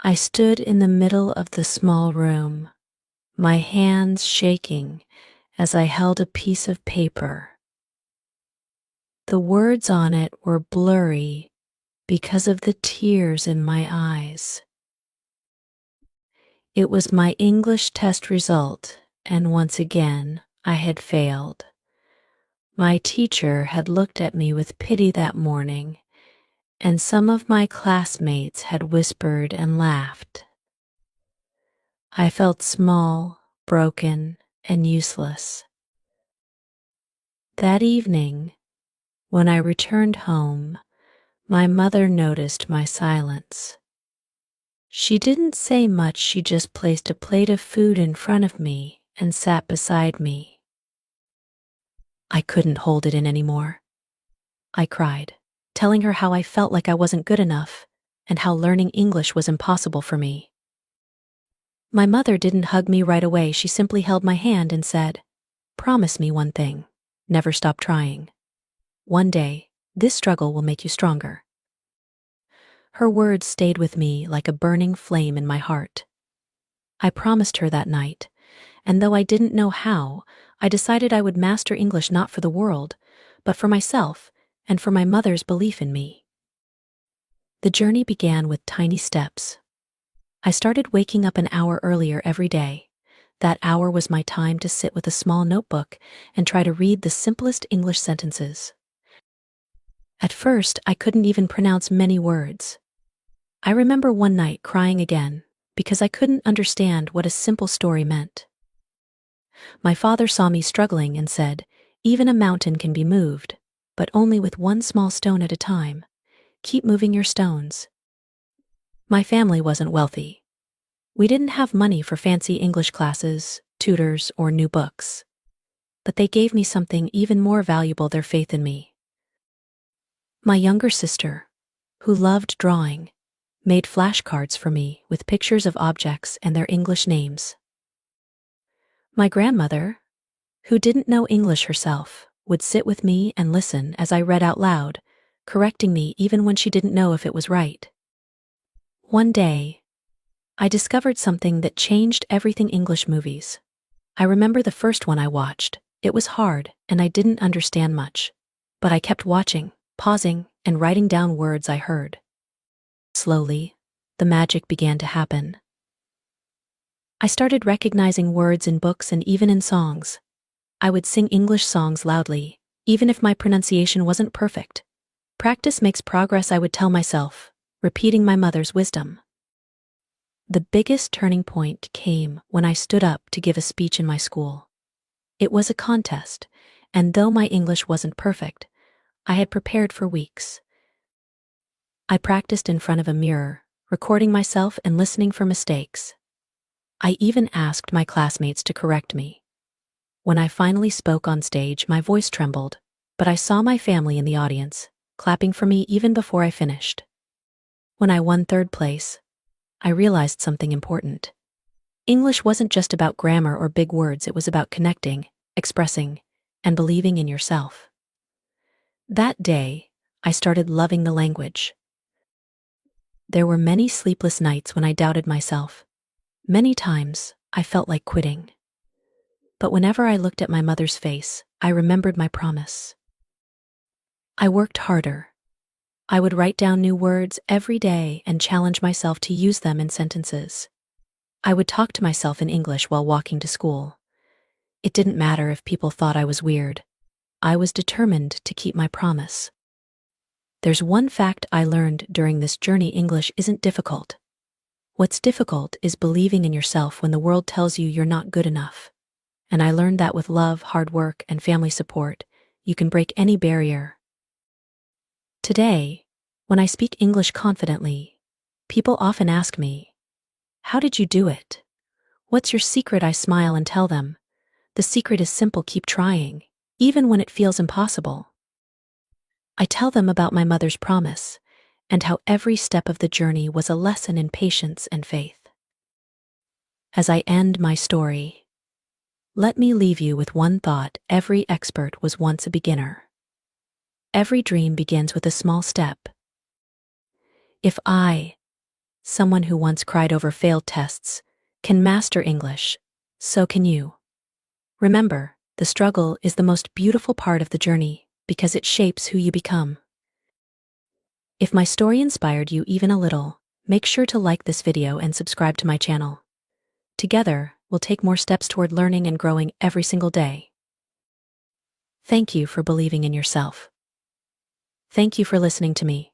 I stood in the middle of the small room, my hands shaking as I held a piece of paper. The words on it were blurry because of the tears in my eyes. It was my English test result, and once again I had failed. My teacher had looked at me with pity that morning, and some of my classmates had whispered and laughed. I felt small, broken, and useless. That evening, when I returned home, my mother noticed my silence. She didn't say much, she just placed a plate of food in front of me and sat beside me. I couldn't hold it in anymore. I cried, telling her how I felt like I wasn't good enough and how learning English was impossible for me. My mother didn't hug me right away, she simply held my hand and said, "Promise me one thing, never stop trying. One day, this struggle will make you stronger." Her words stayed with me like a burning flame in my heart. I promised her that night, and though I didn't know how, I decided I would master English not for the world, but for myself and for my mother's belief in me. The journey began with tiny steps. I started waking up an hour earlier every day. That hour was my time to sit with a small notebook and try to read the simplest English sentences. At first, I couldn't even pronounce many words. I remember one night crying again because I couldn't understand what a simple story meant. My father saw me struggling and said, "Even a mountain can be moved, but only with one small stone at a time. Keep moving your stones." My family wasn't wealthy. We didn't have money for fancy English classes, tutors, or new books. But they gave me something even more valuable: their faith in me. My younger sister, who loved drawing, made flashcards for me with pictures of objects and their English names. My grandmother, who didn't know English herself, would sit with me and listen as I read out loud, correcting me even when she didn't know if it was right. One day, I discovered something that changed everything: English movies. I remember the first one I watched. It was hard, and I didn't understand much. But I kept watching, pausing, and writing down words I heard. Slowly, the magic began to happen. I started recognizing words in books and even in songs. I would sing English songs loudly, even if my pronunciation wasn't perfect. Practice makes progress, I would tell myself, repeating my mother's wisdom. The biggest turning point came when I stood up to give a speech in my school. It was a contest, and though my English wasn't perfect, I had prepared for weeks. I practiced in front of a mirror, recording myself and listening for mistakes. I even asked my classmates to correct me. When I finally spoke on stage, my voice trembled, but I saw my family in the audience, clapping for me even before I finished. When I won third place, I realized something important. English wasn't just about grammar or big words, it was about connecting, expressing, and believing in yourself. That day, I started loving the language. There were many sleepless nights when I doubted myself. Many times, I felt like quitting. But whenever I looked at my mother's face, I remembered my promise. I worked harder. I would write down new words every day and challenge myself to use them in sentences. I would talk to myself in English while walking to school. It didn't matter if people thought I was weird. I was determined to keep my promise. There's one fact I learned during this journey: English isn't difficult. What's difficult is believing in yourself when the world tells you you're not good enough. And I learned that with love, hard work, and family support, you can break any barrier. Today, when I speak English confidently, people often ask me, "How did you do it? What's your secret?" I smile and tell them, the secret is simple: keep trying, even when it feels impossible. I tell them about my mother's promise and how every step of the journey was a lesson in patience and faith. As I end my story, let me leave you with one thought: every expert was once a beginner. Every dream begins with a small step. If I someone who once cried over failed tests, can master English. So can you. Remember, the struggle is the most beautiful part of the journey because it shapes who you become. If my story inspired you even a little, make sure to like this video and subscribe to my channel. Together, we'll take more steps toward learning and growing every single day. Thank you for believing in yourself. Thank you for listening to me.